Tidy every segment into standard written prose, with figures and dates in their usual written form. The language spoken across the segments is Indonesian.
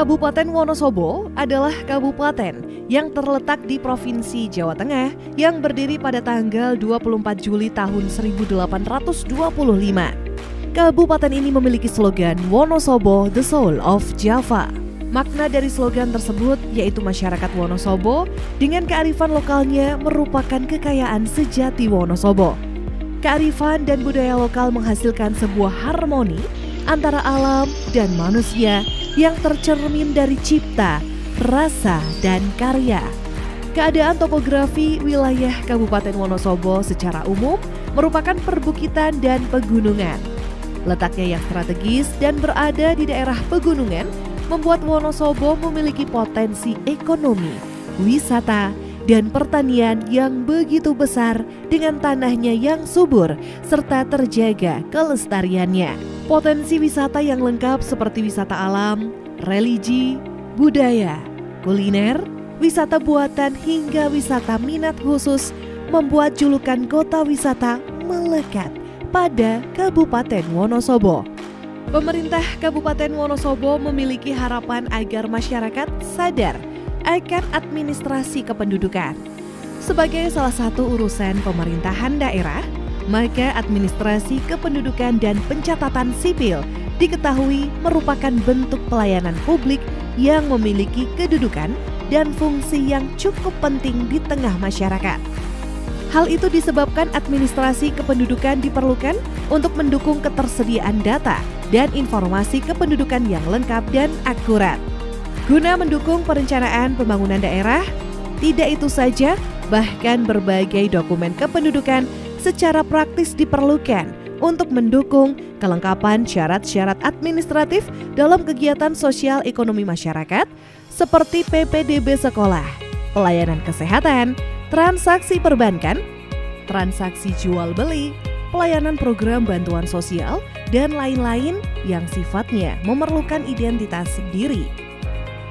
Kabupaten Wonosobo adalah kabupaten yang terletak di Provinsi Jawa Tengah yang berdiri pada tanggal 24 Juli tahun 1825. Kabupaten ini memiliki slogan Wonosobo, the Soul of Java. Makna dari slogan tersebut yaitu masyarakat Wonosobo dengan kearifan lokalnya merupakan kekayaan sejati Wonosobo. Kearifan dan budaya lokal menghasilkan sebuah harmoni antara alam dan manusia yang tercermin dari cipta, rasa, dan karya. Keadaan topografi wilayah Kabupaten Wonosobo secara umum merupakan perbukitan dan pegunungan. Letaknya yang strategis dan berada di daerah pegunungan membuat Wonosobo memiliki potensi ekonomi, wisata, dan pertanian yang begitu besar dengan tanahnya yang subur serta terjaga kelestariannya. Potensi wisata yang lengkap seperti wisata alam, religi, budaya, kuliner, wisata buatan hingga wisata minat khusus membuat julukan kota wisata melekat pada Kabupaten Wonosobo. Pemerintah Kabupaten Wonosobo memiliki harapan agar masyarakat sadar akan administrasi kependudukan. Sebagai salah satu urusan pemerintahan daerah, maka administrasi kependudukan dan pencatatan sipil diketahui merupakan bentuk pelayanan publik yang memiliki kedudukan dan fungsi yang cukup penting di tengah masyarakat. Hal itu disebabkan administrasi kependudukan diperlukan untuk mendukung ketersediaan data dan informasi kependudukan yang lengkap dan akurat. Guna mendukung perencanaan pembangunan daerah, tidak itu saja, bahkan berbagai dokumen kependudukan secara praktis diperlukan untuk mendukung kelengkapan syarat-syarat administratif dalam kegiatan sosial ekonomi masyarakat seperti PPDB sekolah, pelayanan kesehatan, transaksi perbankan, transaksi jual beli, pelayanan program bantuan sosial, dan lain-lain yang sifatnya memerlukan identitas diri.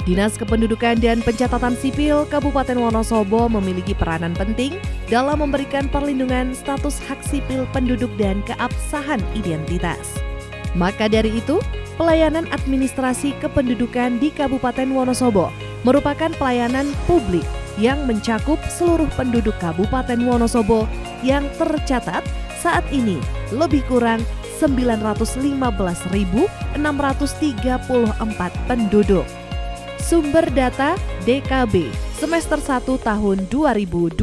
Dinas Kependudukan dan Pencatatan Sipil Kabupaten Wonosobo memiliki peranan penting dalam memberikan perlindungan status hak sipil penduduk dan keabsahan identitas. Maka dari itu, pelayanan administrasi kependudukan di Kabupaten Wonosobo merupakan pelayanan publik yang mencakup seluruh penduduk Kabupaten Wonosobo yang tercatat saat ini lebih kurang 915.634 penduduk. Sumber data DKB semester 1 tahun 2022.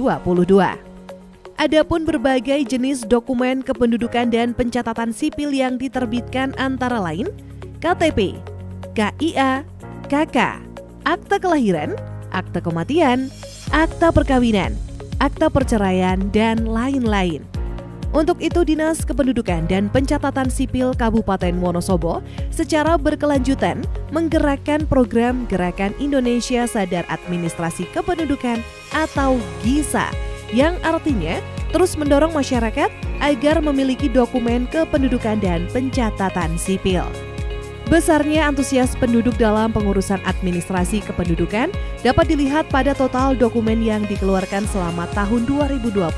Adapun berbagai jenis dokumen kependudukan dan pencatatan sipil yang diterbitkan antara lain KTP, KIA, KK, akta kelahiran, akta kematian, akta perkawinan, akta perceraian, dan lain-lain. Untuk itu, Dinas Kependudukan dan Pencatatan Sipil Kabupaten Wonosobo secara berkelanjutan menggerakkan program Gerakan Indonesia Sadar Administrasi Kependudukan atau GISA, yang artinya terus mendorong masyarakat agar memiliki dokumen kependudukan dan pencatatan sipil. Besarnya antusias penduduk dalam pengurusan administrasi kependudukan dapat dilihat pada total dokumen yang dikeluarkan selama tahun 2021.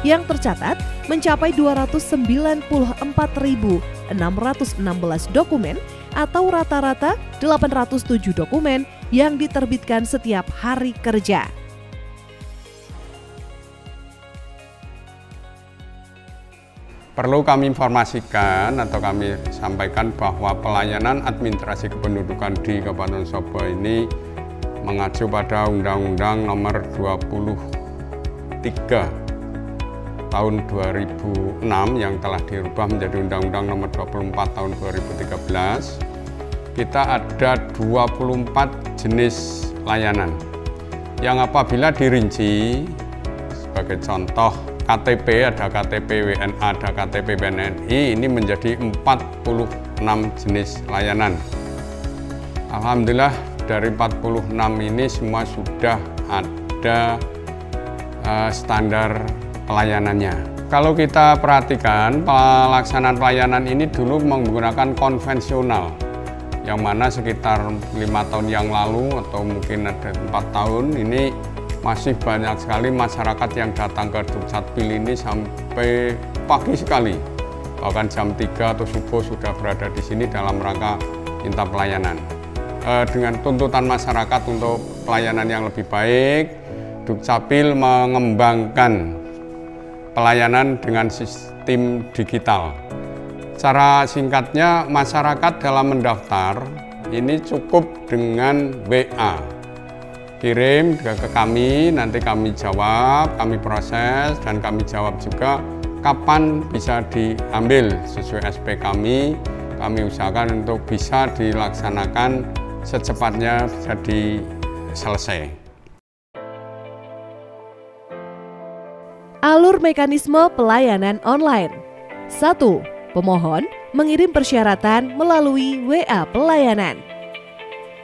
Yang tercatat mencapai 294.616 dokumen atau rata-rata 807 dokumen yang diterbitkan setiap hari kerja. Perlu kami informasikan atau kami sampaikan bahwa pelayanan administrasi kependudukan di Kabupaten Wonosobo ini mengacu pada Undang-Undang Nomor 23 tahun 2006 yang telah dirubah menjadi Undang-Undang Nomor 24 tahun 2013. Kita ada 24 jenis layanan yang apabila dirinci sebagai contoh KTP, ada KTP WNA, ada KTP BNI, ini menjadi 46 jenis layanan. Alhamdulillah dari 46 ini semua sudah ada standar pelayanannya. Kalau kita perhatikan, pelaksanaan pelayanan ini dulu menggunakan konvensional, yang mana sekitar 5 tahun yang lalu atau mungkin ada 4 tahun ini masih banyak sekali masyarakat yang datang ke Dukcapil ini sampai pagi sekali, bahkan jam 3 atau subuh sudah berada di sini dalam rangka minta pelayanan. dengan tuntutan masyarakat untuk pelayanan yang lebih baik, Dukcapil mengembangkan pelayanan dengan sistem digital. Cara singkatnya, masyarakat dalam mendaftar ini cukup dengan WA. Kirim ke kami, nanti kami jawab, kami proses, dan kami jawab juga kapan bisa diambil sesuai SP kami. Kami usahakan untuk bisa dilaksanakan secepatnya jadi selesai. Alur mekanisme pelayanan online. 1. Pemohon mengirim persyaratan melalui WA pelayanan.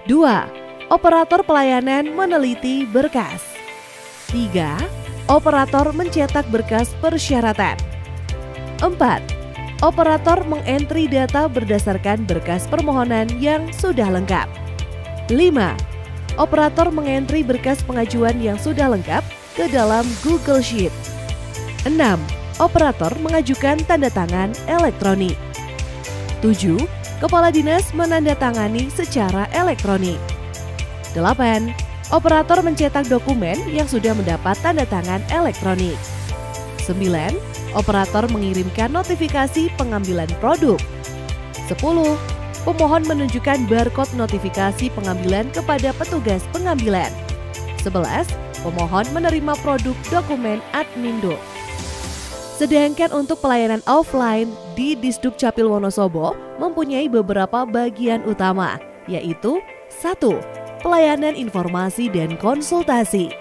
2. Operator pelayanan meneliti berkas. 3. Operator mencetak berkas persyaratan. 4. Operator mengentri data berdasarkan berkas permohonan yang sudah lengkap. 5. Operator mengentri berkas pengajuan yang sudah lengkap ke dalam Google Sheet. 6. Operator mengajukan tanda tangan elektronik. 7. Kepala dinas menandatangani secara elektronik. 8. Operator mencetak dokumen yang sudah mendapat tanda tangan elektronik. 9. Operator mengirimkan notifikasi pengambilan produk. 10. Pemohon menunjukkan barcode notifikasi pengambilan kepada petugas pengambilan. 11. Pemohon menerima produk dokumen Admindo. Sedangkan untuk pelayanan offline di Disdukcapil Wonosobo mempunyai beberapa bagian utama, yaitu 1. Pelayanan informasi dan konsultasi.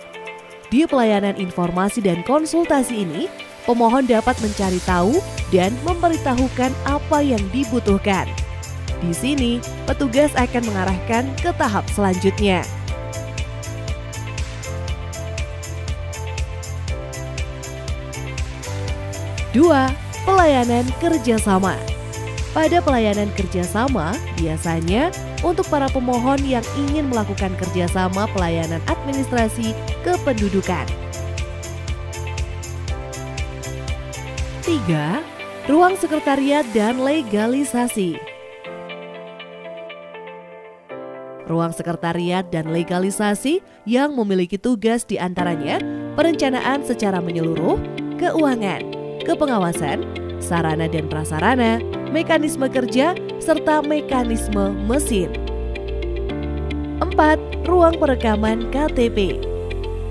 Di pelayanan informasi dan konsultasi ini, pemohon dapat mencari tahu dan memberitahukan apa yang dibutuhkan. Di sini, petugas akan mengarahkan ke tahap selanjutnya. Dua, pelayanan kerjasama. Pada pelayanan kerjasama, biasanya untuk para pemohon yang ingin melakukan kerjasama pelayanan administrasi kependudukan. 3. Ruang sekretariat dan legalisasi. Ruang sekretariat dan legalisasi yang memiliki tugas diantaranya perencanaan secara menyeluruh, keuangan, kepengawasan, sarana dan prasarana, mekanisme kerja, serta mekanisme mesin. 4. Ruang perekaman KTP.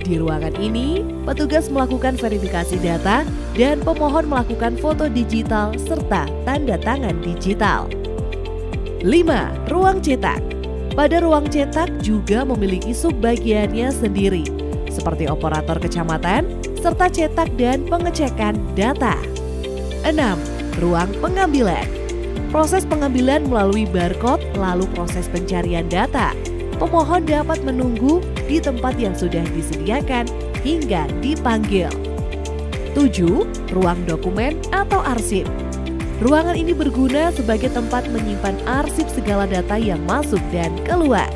Di ruangan ini, petugas melakukan verifikasi data dan pemohon melakukan foto digital serta tanda tangan digital. 5. Ruang cetak. Pada ruang cetak juga memiliki subbagiannya sendiri, seperti operator kecamatan, serta cetak dan pengecekan data. 6. Ruang pengambilan. Proses pengambilan melalui barcode, lalu proses pencarian data. Pemohon dapat menunggu di tempat yang sudah disediakan hingga dipanggil. 7. Ruang dokumen atau arsip. Ruangan ini berguna sebagai tempat menyimpan arsip segala data yang masuk dan keluar.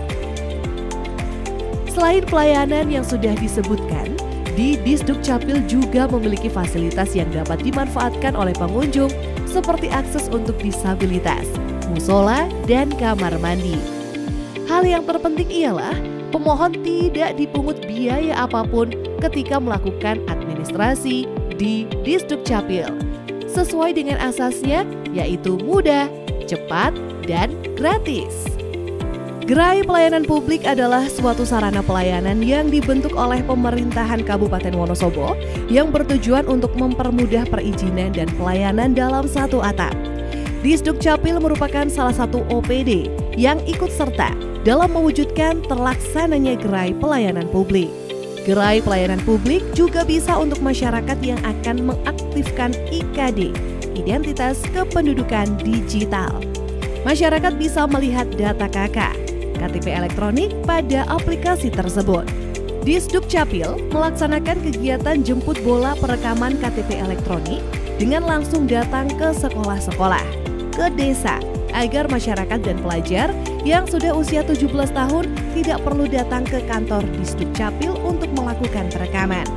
Selain pelayanan yang sudah disebutkan, di Disdukcapil juga memiliki fasilitas yang dapat dimanfaatkan oleh pengunjung seperti akses untuk disabilitas, musola, dan kamar mandi. Hal yang terpenting ialah pemohon tidak dipungut biaya apapun ketika melakukan administrasi di Disdukcapil, sesuai dengan asasnya yaitu mudah, cepat, dan gratis. Gerai pelayanan publik adalah suatu sarana pelayanan yang dibentuk oleh pemerintahan Kabupaten Wonosobo yang bertujuan untuk mempermudah perizinan dan pelayanan dalam satu atap. Disdukcapil merupakan salah satu OPD yang ikut serta dalam mewujudkan terlaksananya gerai pelayanan publik. Gerai pelayanan publik juga bisa untuk masyarakat yang akan mengaktifkan IKD, Identitas Kependudukan Digital. Masyarakat bisa melihat data KK, KTP elektronik pada aplikasi tersebut. Disdukcapil melaksanakan kegiatan jemput bola perekaman KTP elektronik dengan langsung datang ke sekolah-sekolah, ke desa, agar masyarakat dan pelajar yang sudah usia 17 tahun tidak perlu datang ke kantor Disdukcapil untuk melakukan perekaman.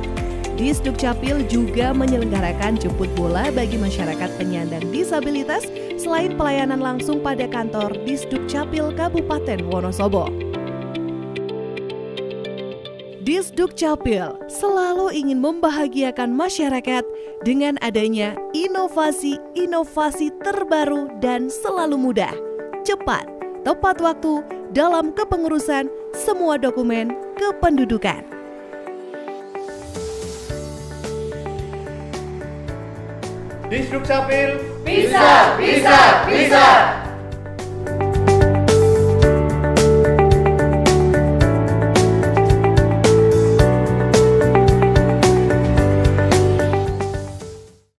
Disdukcapil juga menyelenggarakan jemput bola bagi masyarakat penyandang disabilitas selain pelayanan langsung pada kantor Disdukcapil Kabupaten Wonosobo. Disdukcapil selalu ingin membahagiakan masyarakat dengan adanya inovasi-inovasi terbaru dan selalu mudah, cepat, tepat waktu dalam kepengurusan semua dokumen kependudukan. Disdukcapil bisa.